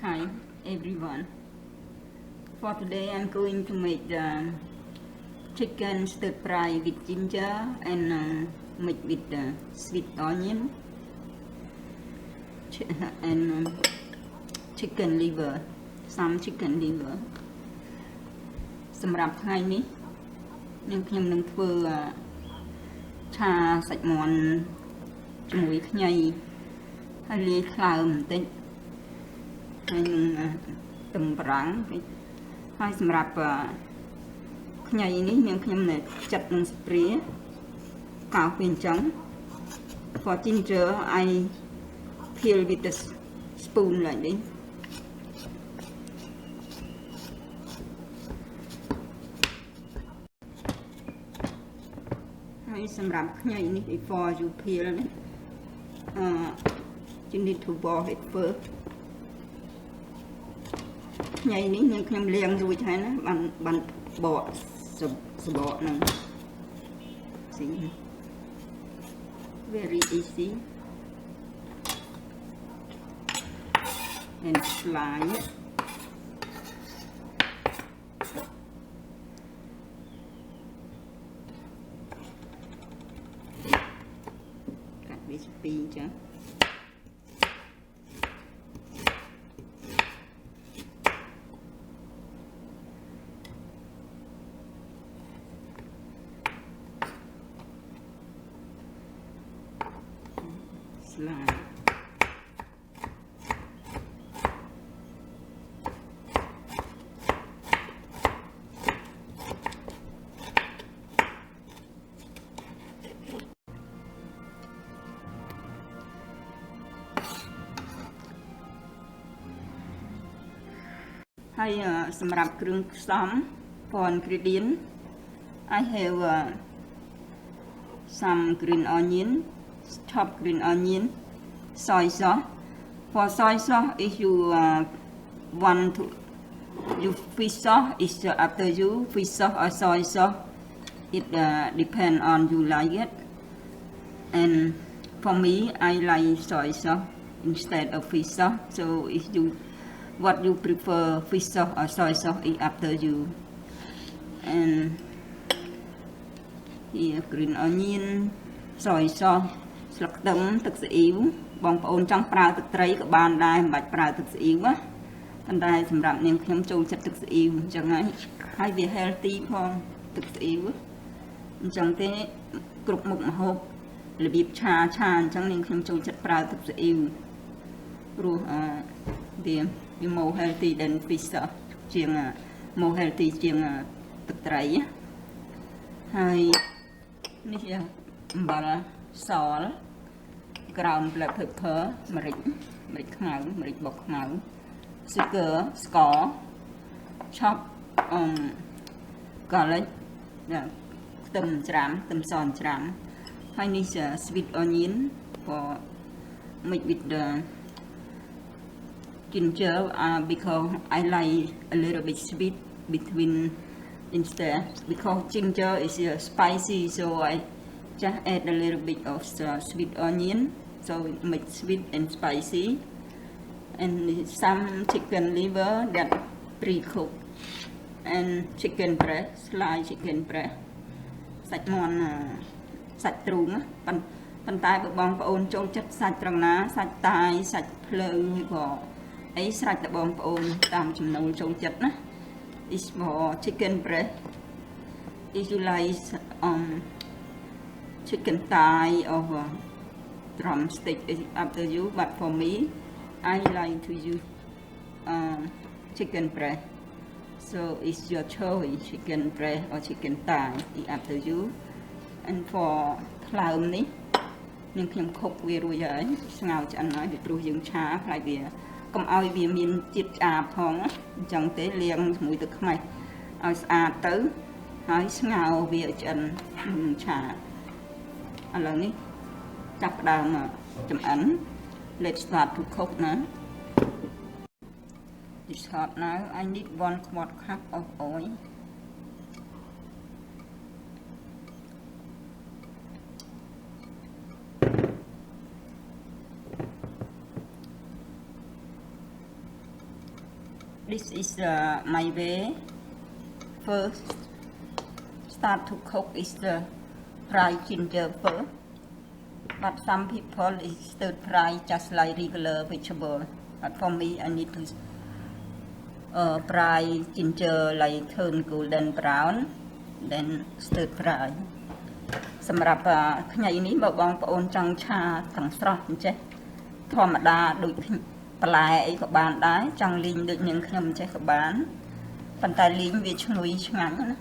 Hi everyone. For today I'm going to make the chicken stir fry with ginger and make with sweet onion and chicken liver, some chicken liver. សម្រាប់ថ្ងៃនេះខ្ញុំនឹងធ្វើឆាសាច់មាន់ជាមួយខ្ញីហើយលាយថ្លើមបន្តិចហើយនឹងទឹមបារាំងហើយសម្រាប់ខ្ញីនេះខ្ញុំនៅចាត់នឹងស្ព្រាកោសវាអញ្ចឹង For ginger I peel with the spoon like this ហើយសម្រាប់ខ្ញីនេះ before you peel you need to boil it first ខ្ញីនេះខ្ញុំលាងរួចហើយណាបានបកសបកហ្នឹង See very easy and slice it កាត់វាជាពីរអញ្ចឹងslide ហើយសម្រាប់គ្រឿងផ្សំ for ingredient I have some green onion chopped green onion soy sauce for soy sauce if you want to use fish sauce is after you fish sauce or soy sauce it depend on you like it and for me I like soy sauce instead of fish sauce so if you what you prefer fish sauce or soy sauce is after you and here green onion soy sauce ស្លឹកខ្ទឹមទឹកស៊ីអ៊ីវបងប្អូនចង់ប្រើទឹកត្រីក៏បានដែរមិនបាច់ប្រើទឹកស៊ីអ៊ីវណាប៉ុន្តែសម្រាប់នាងខ្ញុំចូលចិត្តទឹកស៊ីអ៊ីវអញ្ចឹងហើយវា healthy ផងទឹកស៊ីអ៊ីវអញ្ចឹងទេគ្រប់មុខម្ហូបរបៀបឆាអញ្ចឹងនាងខ្ញុំចូលចិត្តប្រើទឹកស៊ីអ៊ីវព្រោះវា more healthy than fish ជាង more healthy ជាងទឹកត្រីហើយនេះជាអំបិលសground black pepper ម្រេចខ្មៅម្រេចបុកខ្មៅ sugar ស្ករ chop garlic ខ្ទឹមច្រាំខ្ទឹមសច្រាំហើយនេះជា sweet onion for make with the ginger because I like a little bit sweet between instead because ginger is spicy so I just add a little bit of sweet onion so it makes sweet and spicy and some chicken liver that pre-cooked and chicken breast sliced chicken breast សាច់មាន់សាច់ទ្រូងប៉ុន្តែបើបងប្អូនចូលចិត្តសាច់ត្រង់ណាសាច់តាយសាច់ភ្លើឬក៏អីស្រេចតែបងប្អូនតាមចំណូលចូលចិត្តណា is for chicken breast if you like chicken thigh or drumstick is up to you but for me I like to use chicken breast so it's your choice chicken breast or chicken thigh is up to you and for ថ្លើមនេះនឹងខ្ញុំខុកវារួចហើយស្ងោរឆ្អិនហើយពីព្រោះយើងឆាខ្លាចវាកុំឲ្យវាមានជាតិឆ្អាបផងអញ្ចឹងទេលាងជាមួយទឹកខ្មេះឲ្យស្អាតទៅហើយស្ងោរវាឆ្អិនឆាឥឡូវនេះចាប់ផ្ដើមចម្អិន Let's start to cook now. It's hot now. I need 1/4 cup of oil. This is my way. First, start to cook is the fried ginger first. But some people is stir fry just like regular vegetable. But for me, I need to fry ginger like turn golden brown, then stir fry. សម្រាប់ថ្ងៃនេះបើបងប្អូនចង់ឆាទាំងស្រស់អញ្ចេះធម្មតាដូចបន្លែអីក៏បានដែរចង់លីងដូចនាងខ្ញុំអញ្ចេះក៏បានប៉ុន្តែលីងវាឈ្ងុយឆ្ងាញ់ណា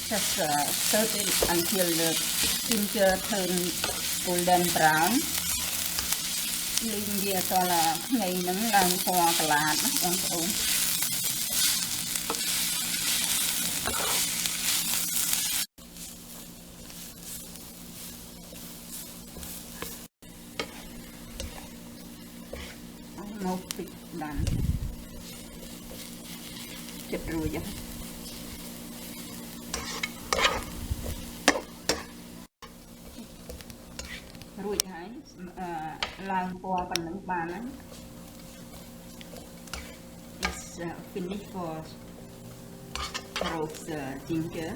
Just stir it until the ginger turn golden brown. លីងវាតើថ្ងៃហ្នឹងឡើងពណ៌កន្លាតណាបងប្អូន មកពីបានចិត្តរួចហើយ រួចហើយឡើងពណ៌ប៉ុណ្ណឹងបានហើយ It's finished for roast ginger.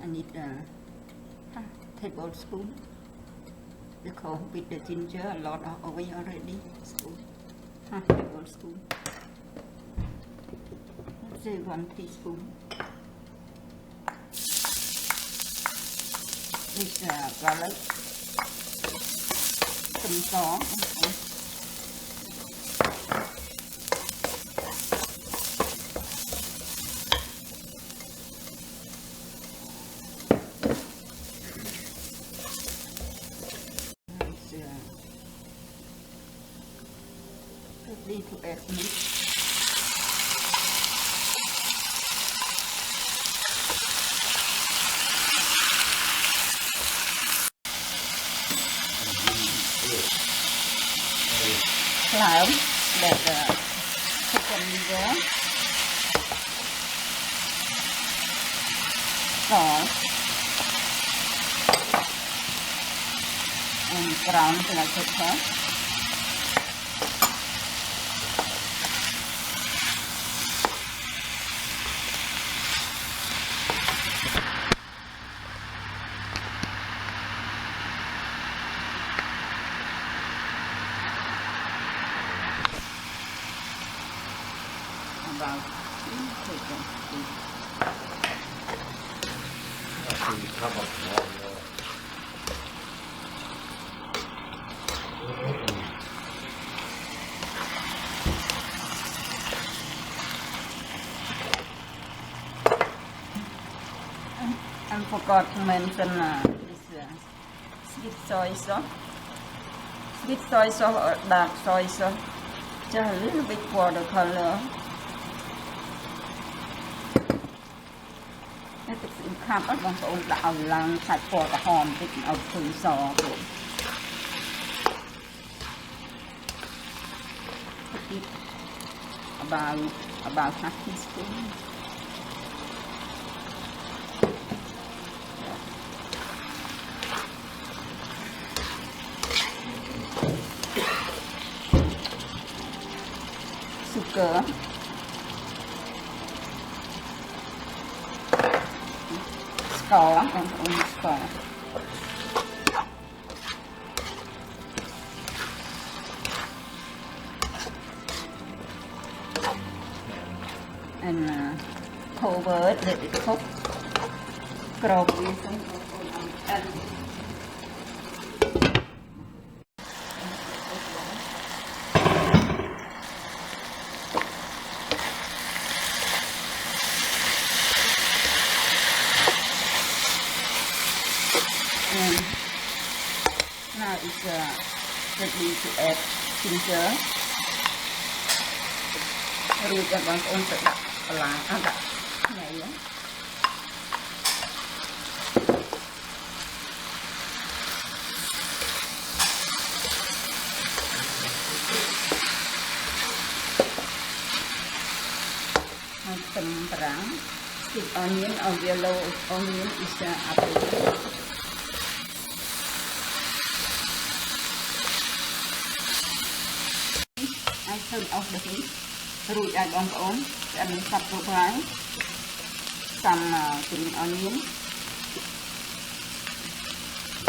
I need a tablespoon because with the ginger a lot of oil already. Spoon, half tablespoon. Say 1 teaspoon. This garlic, some salt. Ready to add meat. Cloud that chicken liver, salt, and brown black pepper. About 2 tablespoons. I forgot to mention this sweet soy sauce. Sweet soy sauce or dark soy sauce. Just a little bit for the color. ទឹកស្អ៊ីមខាប់បងប្អូនដាក់ឲ្យឡើងឆាច់ពណ៌ក្រហមតិចឲ្យឃើញសទៅតិច about half teaspoon. Sugar. Score lắm con score. And cover it, let it cook. Crop with some and now it's ready to add ginger. រួចដល់បងប្អូនទៅដាក់បន្លាដាក់ថ្ងៃហ្នឹង This Tầm rang. Sweet onion or yellow onion is applicable. I turn off the heat. រួចឲ្យបងប្អូនឆ្អិនសព្វគ្រប់ហើយសាំ green onion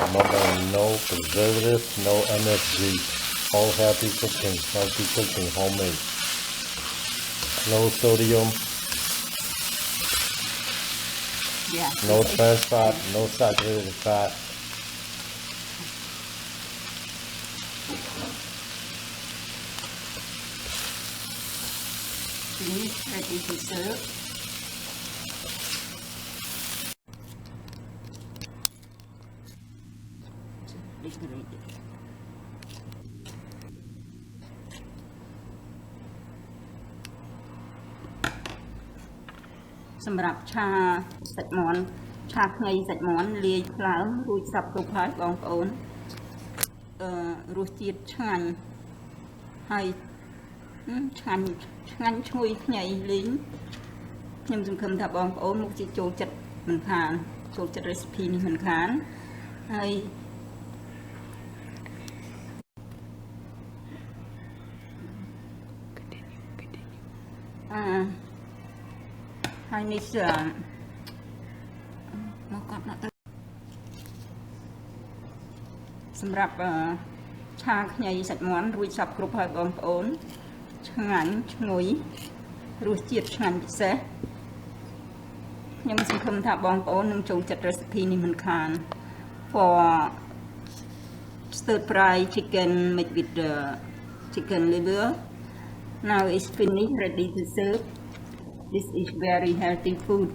Remember, no preservatives, no MSG. All healthy cooking, homemade. Low sodium, yeah no trans fat, no saturated fat. Finish, ready to serve. Decorate it. សម្រាប់ឆាសាច់មាន់ឆាខ្ញីសាច់មាន់លាយថ្លើមរួចសព្វគ្រប់ហើយបងប្អូនរសជាតិឆ្ងាញ់ហើយឆ្ងាញ់ឈ្ងុយខ្ញីលីងខ្ញុំសង្ឃឹមថាបងប្អូនមកជាចូលចិត្តមិនខានចូលចិត្ត recipe នេះមិនខានហើយហើយនេះមកកត់ណាស់ទៅសម្រាប់ឆាខ្ញីសាច់មាន់រួចសព្វគ្រប់ហើយបងប្អូនឆ្ងាញ់ឈ្ងុយរសជាតិឆ្ងាញ់ពិសេសខ្ញុំសង្ឃឹមថាបងប្អូននឹងចូលចិត្ត recipe នេះមិនខាន for stir fry chicken made with chicken liver now it's finished ready to serve. This is very healthy food.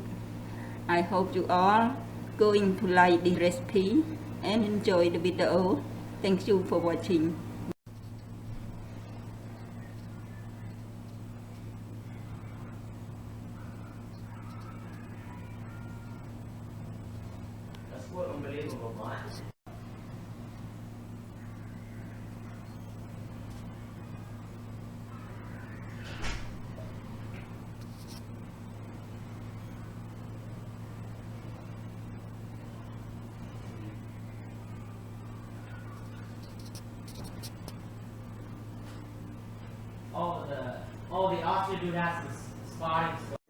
I hope you all going to like this recipe and enjoy the video. Thank you for watching. That's what unbelievable, man. All the odds to do that is spotting.